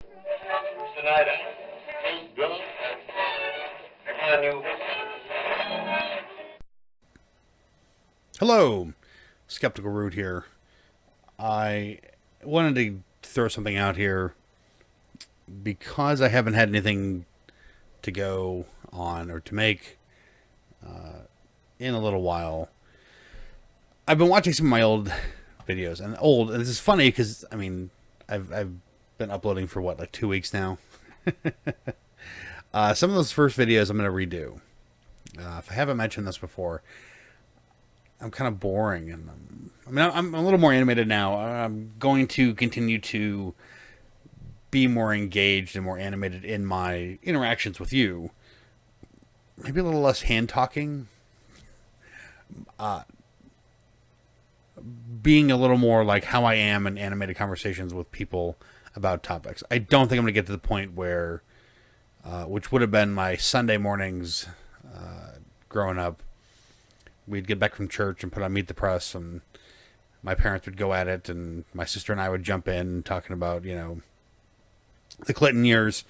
Tonight, he's drunk. I knew. Hello, SkepticalRoot here. I wanted to throw something out here because I haven't had anything to go on or to make in a little while. I've been watching some of my old videos, and this is funny because I mean I've been uploading for what, like 2 weeks now. Some of those first videos I'm going to redo. If I haven't mentioned this before, I'm kind of boring, and I'm a little more animated now. I'm going to continue to be more engaged and more animated in my interactions with you. Maybe a little less hand talking. Being a little more like how I am in animated conversations with people about topics. I don't think I'm going to get to the point where, which would have been my Sunday mornings growing up, we'd get back from church and put on Meet the Press, and my parents would go at it, and my sister and I would jump in talking about, the Clinton years,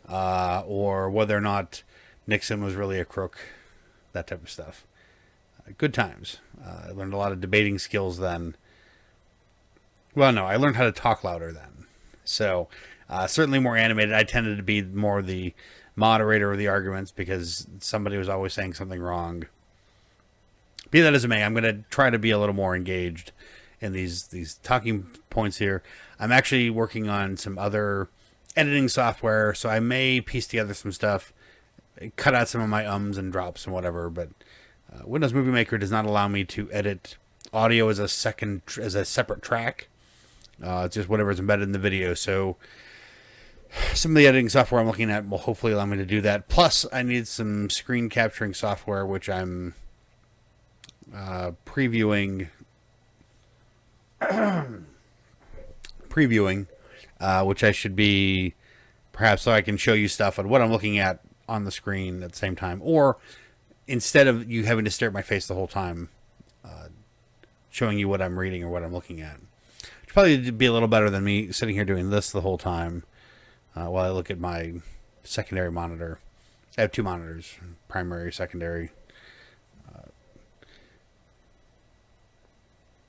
or whether or not Nixon was really a crook, that type of stuff. Good times. I learned a lot of debating skills then. Well, no, I learned how to talk louder then. So, certainly more animated. I tended to be more the moderator of the arguments because somebody was always saying something wrong. Be that as it may, I'm going to try to be a little more engaged in these talking points here. I'm actually working on some other editing software, so I may piece together some stuff, cut out some of my ums and drops and whatever, but Windows Movie Maker does not allow me to edit audio as a separate track. It's just whatever's embedded in the video. So some of the editing software I'm looking at will hopefully allow me to do that. Plus, I need some screen capturing software, which I'm previewing, which I should be perhaps so I can show you stuff on what I'm looking at on the screen at the same time, or instead of you having to stare at my face the whole time, showing you what I'm reading or what I'm looking at. Which probably be a little better than me sitting here doing this the whole time while I look at my secondary monitor. I have two monitors, primary, secondary.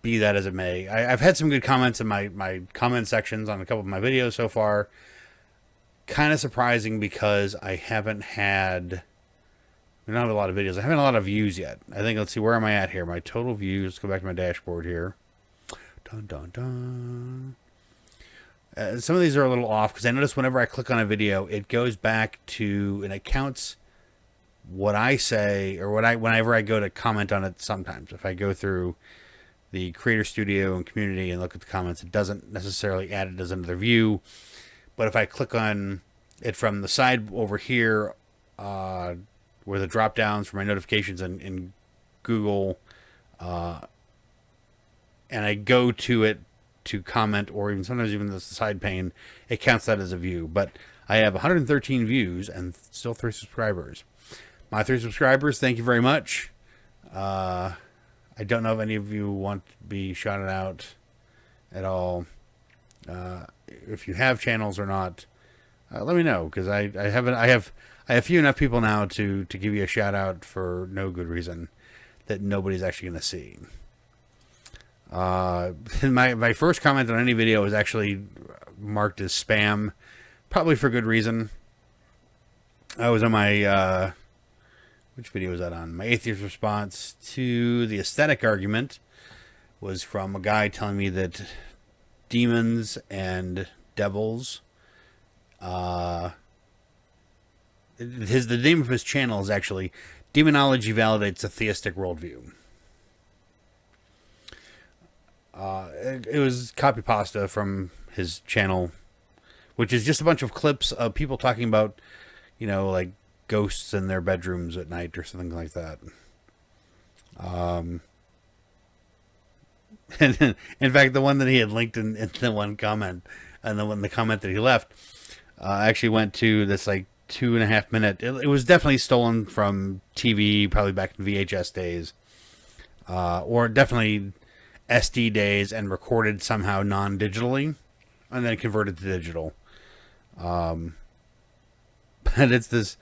Be that as it may. I've had some good comments in my comment sections on a couple of my videos so far. Kind of surprising because I don't have a lot of videos. I haven't a lot of views yet. I think, let's see, where am I at here? My total views. Let's go back to my dashboard here. Dun, dun, dun. Some of these are a little off because I notice whenever I click on a video, it goes back to, and it counts what I say, or whenever I go to comment on it sometimes. If I go through the Creator Studio and Community and look at the comments, it doesn't necessarily add it as another view. But if I click on it from the side over here, where the drop downs for my notifications in Google, and I go to it to comment, or even sometimes even the side pane, it counts that as a view. But I have 113 views and still 3 subscribers. My 3 subscribers, thank you very much. I don't know if any of you want to be shouted out at all. If you have channels or not, let me know, because I have few enough people now to give you a shout out for no good reason that nobody's actually going to see. My first comment on any video was actually marked as spam, probably for good reason. I was on my which video was that on? My atheist response to the aesthetic argument was from a guy telling me that demons and devils, the name of his channel is actually Demonology Validates a Theistic Worldview. It was copy pasta from his channel, which is just a bunch of clips of people talking about, like ghosts in their bedrooms at night or something like that. And in fact, the one that he had linked in the one comment, and the comment that he left, actually went to this like 2.5 minute. It was definitely stolen from TV, probably back in VHS days, or definitely SD days, and recorded somehow non-digitally, and then converted to digital. But it's this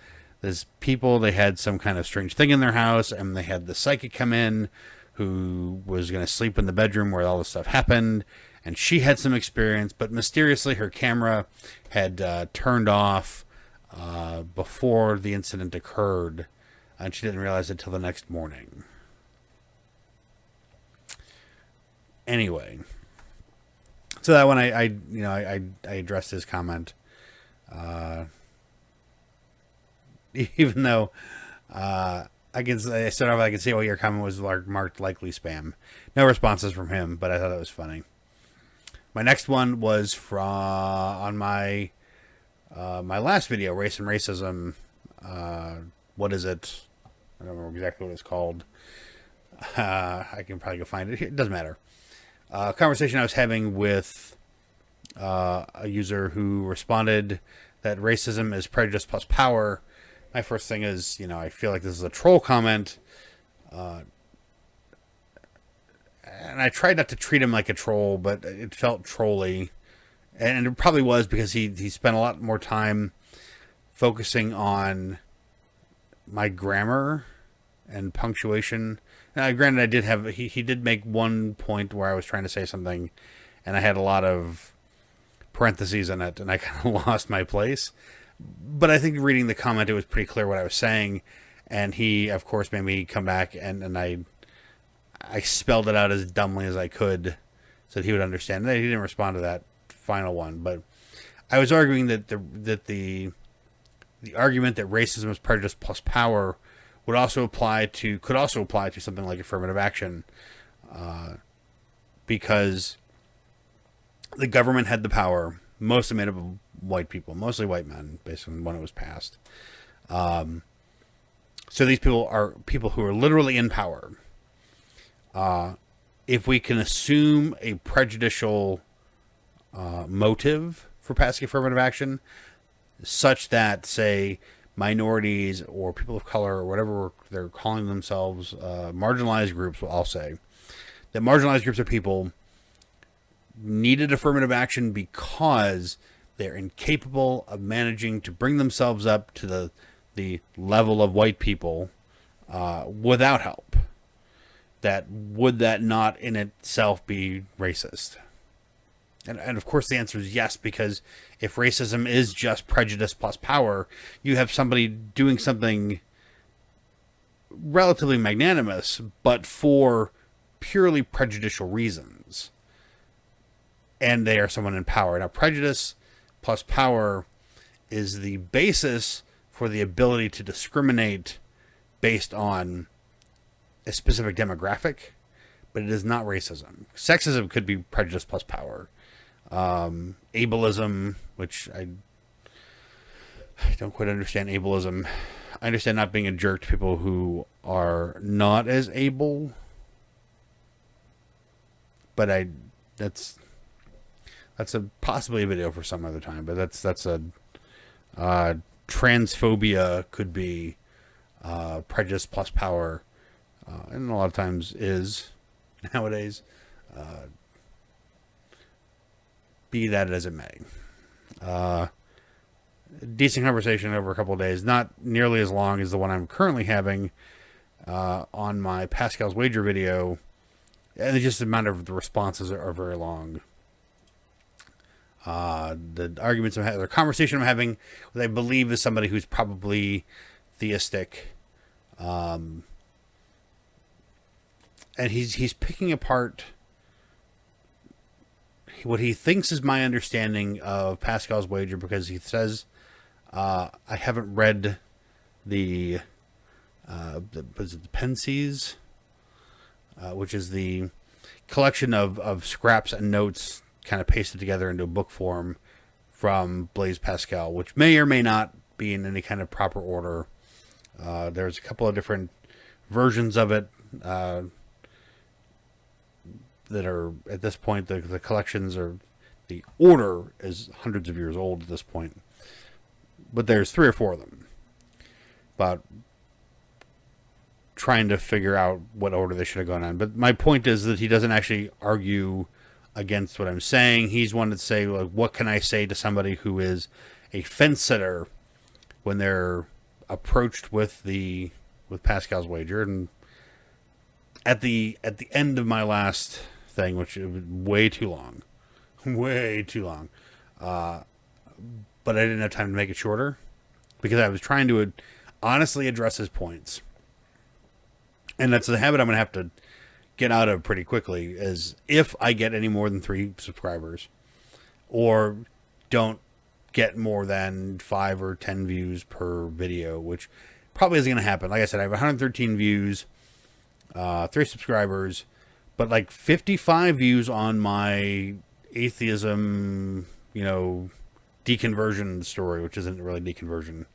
people, they had some kind of strange thing in their house, and they had the psychic come in who was going to sleep in the bedroom where all this stuff happened, and she had some experience, but mysteriously her camera had turned off before the incident occurred, and she didn't realize it till the next morning. Anyway, so that one I addressed his comment, even though I started off, I can see why your comment was marked likely spam. No responses from him, but I thought it was funny. My next one was on my my last video, Race and Racism. What is it? I don't remember exactly what it's called. I can probably go find it. It doesn't matter. Conversation I was having with a user who responded that racism is prejudice plus power. My first thing is, I feel like this is a troll comment. And I tried not to treat him like a troll, but it felt trolly. And it probably was because he spent a lot more time focusing on my grammar and punctuation. Granted, I did have he did make one point where I was trying to say something, and I had a lot of parentheses in it, and I kind of lost my place. But I think reading the comment, it was pretty clear what I was saying, and he, of course, made me come back, and I spelled it out as dumbly as I could so that he would understand. He didn't respond to that final one, but I was arguing that the argument that racism is prejudice plus power could also apply to something like affirmative action, because the government had the power, mostly made up of white people, mostly white men, based on when it was passed. So these people are people who are literally in power. If we can assume a prejudicial motive for passing affirmative action, such that, say, minorities or people of color or whatever they're calling themselves, marginalized groups, I'll say, that marginalized groups of people needed affirmative action because they're incapable of managing to bring themselves up to the level of white people without help. Would that not in itself be racist? And of course the answer is yes, because if racism is just prejudice plus power, you have somebody doing something relatively magnanimous, but for purely prejudicial reasons. And they are someone in power. Now, prejudice plus power is the basis for the ability to discriminate based on a specific demographic, but it is not racism. Sexism could be prejudice plus power. Ableism, which I don't quite understand ableism. I understand not being a jerk to people who are not as able, but that's possibly a video for some other time. But that's transphobia could be prejudice plus power, and a lot of times is nowadays. Be that as it may. Decent conversation over a couple of days. Not nearly as long as the one I'm currently having on my Pascal's Wager video. And it's just the amount of the responses are very long. The arguments I'm having, the conversation I'm having, with I believe is somebody who's probably theistic. And he's picking apart what he thinks is my understanding of Pascal's Wager, because he says I haven't read the Pensies, which is the collection of scraps and notes kind of pasted together into a book form from Blaise Pascal, which may or may not be in any kind of proper order. There's a couple of different versions of it that are, at this point, the collections are, the order is hundreds of years old at this point. But there's 3 or 4 of them. About trying to figure out what order they should have gone on. But my point is that he doesn't actually argue against what I'm saying. He's one to say, like, what can I say to somebody who is a fence sitter when they're approached with Pascal's wager. And at the end of my last thing, which was way too long, but I didn't have time to make it shorter because I was trying to honestly address his points. And that's the habit I'm going to have to get out of pretty quickly, is if I get any more than 3 subscribers or don't get more than 5 or 10 views per video, which probably isn't going to happen. Like I said, I have 113 views, 3 subscribers, but like 55 views on my atheism, deconversion story, which isn't really deconversion.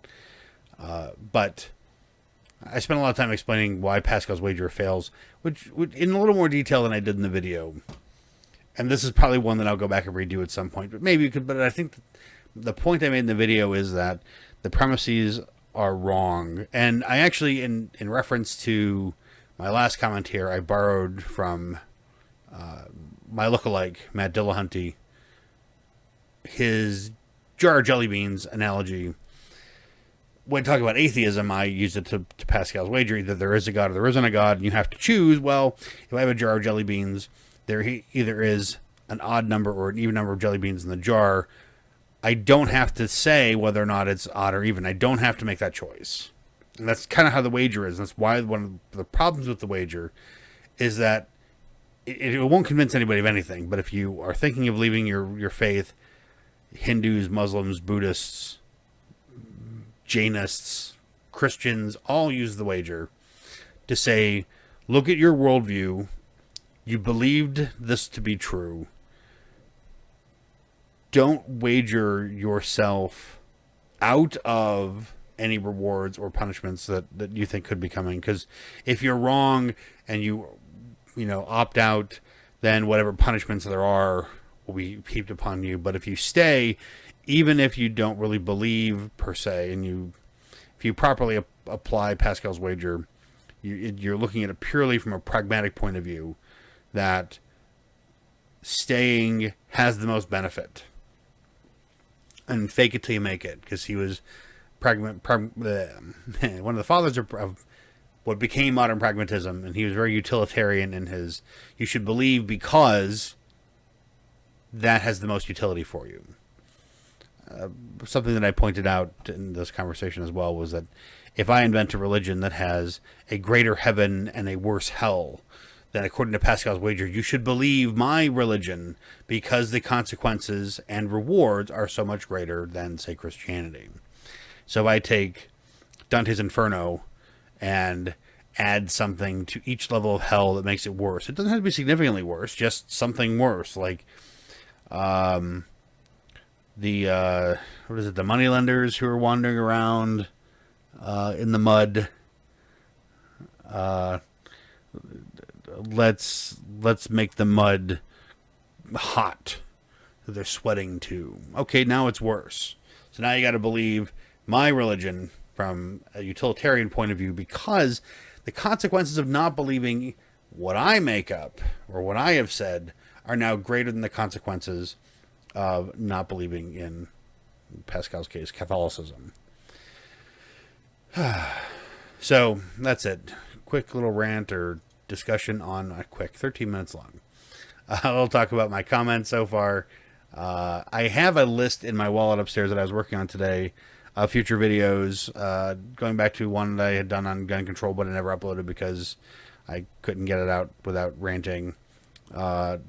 But I spent a lot of time explaining why Pascal's wager fails, which in a little more detail than I did in the video. And this is probably one that I'll go back and redo at some point. But maybe you could. But I think the point I made in the video is that the premises are wrong. And I actually, in reference to my last comment here, I borrowed from my lookalike, Matt Dillahunty, his jar of jelly beans analogy. When talking about atheism, I used it to Pascal's wager. Either there is a God or there isn't a God, and you have to choose. Well, if I have a jar of jelly beans, there either is an odd number or an even number of jelly beans in the jar. I don't have to say whether or not it's odd or even. I don't have to make that choice. And that's kind of how the wager is. That's why one of the problems with the wager is that it won't convince anybody of anything. But if you are thinking of leaving your faith, Hindus, Muslims, Buddhists, Jainists, Christians, all use the wager to say, look at your worldview. You believed this to be true. Don't wager yourself out of any rewards or punishments that you think could be coming. Because if you're wrong and you opt out, then whatever punishments there are will be heaped upon you. But if you stay, even if you don't really believe per se, and if you properly apply Pascal's wager, you're looking at it purely from a pragmatic point of view, that staying has the most benefit. And fake it till you make it, because he was one of the fathers of what became modern pragmatism, and he was very utilitarian in his, you should believe because that has the most utility for you. Something that I pointed out in this conversation as well was that if I invent a religion that has a greater heaven and a worse hell, then according to Pascal's wager, you should believe my religion because the consequences and rewards are so much greater than, say, Christianity. So if I take Dante's Inferno and add something to each level of hell that makes it worse, it doesn't have to be significantly worse, just something worse, like the moneylenders who are wandering around in the mud. Let's make the mud hot. They're sweating too. Okay, now it's worse. So now you got to believe my religion from a utilitarian point of view, because the consequences of not believing what I make up or what I have said are now greater than the consequences of not believing in Pascal's case, Catholicism. So that's it. Quick little rant or discussion on a quick 13 minutes long. I'll talk about my comments so far. I have a list in my wallet upstairs that I was working on today of future videos, going back to one that I had done on gun control, but I never uploaded because I couldn't get it out without ranting. I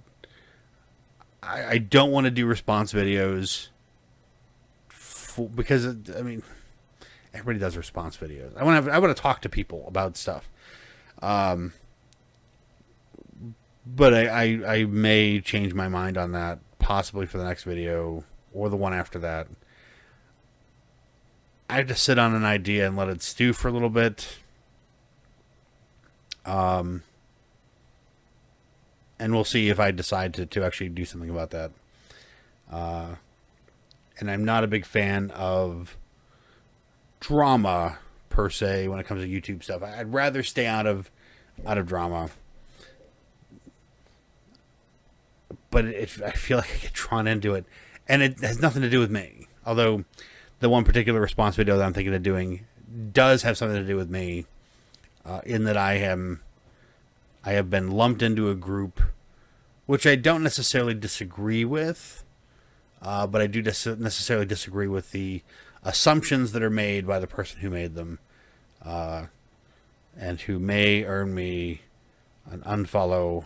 don't want to do response videos because everybody does response videos. I want to talk to people about stuff. But I may change my mind on that, possibly for the next video or the one after that. I have to sit on an idea and let it stew for a little bit. And we'll see if I decide to actually do something about that. And I'm not a big fan of drama per se when it comes to YouTube stuff. I'd rather stay out of drama. But I feel like I get drawn into it. And it has nothing to do with me. Although the one particular response video that I'm thinking of doing does have something to do with me, in that I have been lumped into a group which I don't necessarily disagree with, but I do necessarily disagree with the assumptions that are made by the person who made them, and who may earn me an unfollow,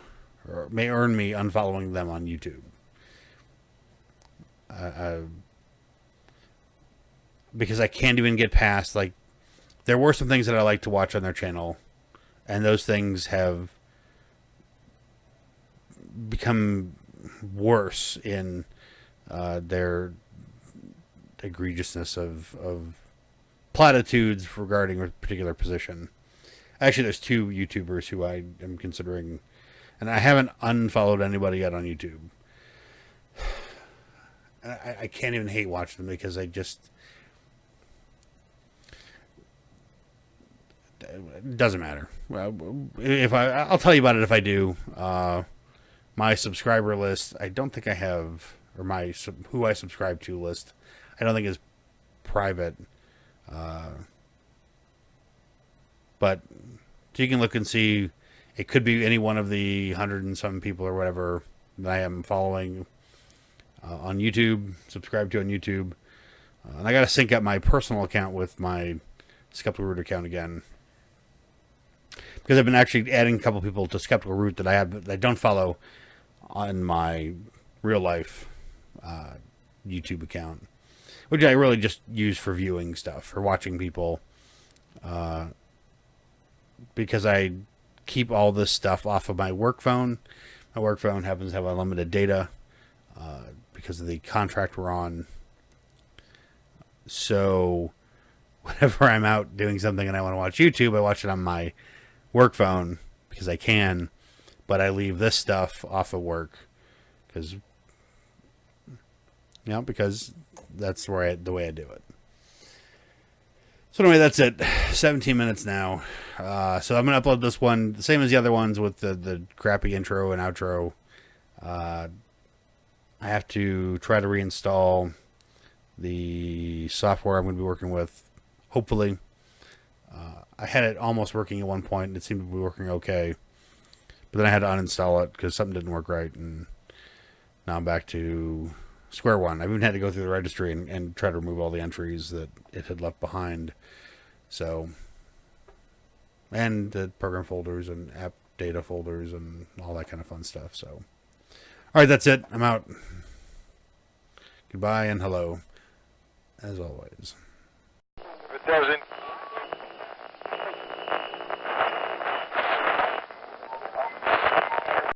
or may earn me unfollowing them on YouTube. Because I can't even get past, like, there were some things that I like to watch on their channel, and those things have become worse in their egregiousness of platitudes regarding a particular position. Actually, there's two YouTubers who I am considering, and I haven't unfollowed anybody yet on YouTube. I can't even hate watching them because I just... It doesn't matter. If I'll tell you about it if I do. My subscriber list, I don't think I have, or my who I subscribe to list, I don't think is private. But so you can look and see. It could be any one of the 100 and some people or whatever that I am following on YouTube, subscribe to on YouTube. And I got to sync up my personal account with my SkepticalRoot account again, because I've been actually adding a couple people to SkepticalRoot that I don't follow on my real life YouTube account, which I really just use for viewing stuff, for watching people, because I keep all this stuff off of my work phone. My work phone happens to have unlimited data because of the contract we're on. So whenever I'm out doing something and I want to watch YouTube, I watch it on my work phone because I can, but I leave this stuff off of work because that's where the way I do it. So anyway, that's it. 17 minutes now. So I'm going to upload this one the same as the other ones with the crappy intro and outro. I have to try to reinstall the software I'm going to be working with, hopefully. I had it almost working at one point, and it seemed to be working okay. But then I had to uninstall it because something didn't work right, and now I'm back to square one. I've even had to go through the registry and try to remove all the entries that it had left behind. So, and the program folders and app data folders and all that kind of fun stuff. So, all right, that's it. I'm out. Goodbye and hello, as always. If it doesn't,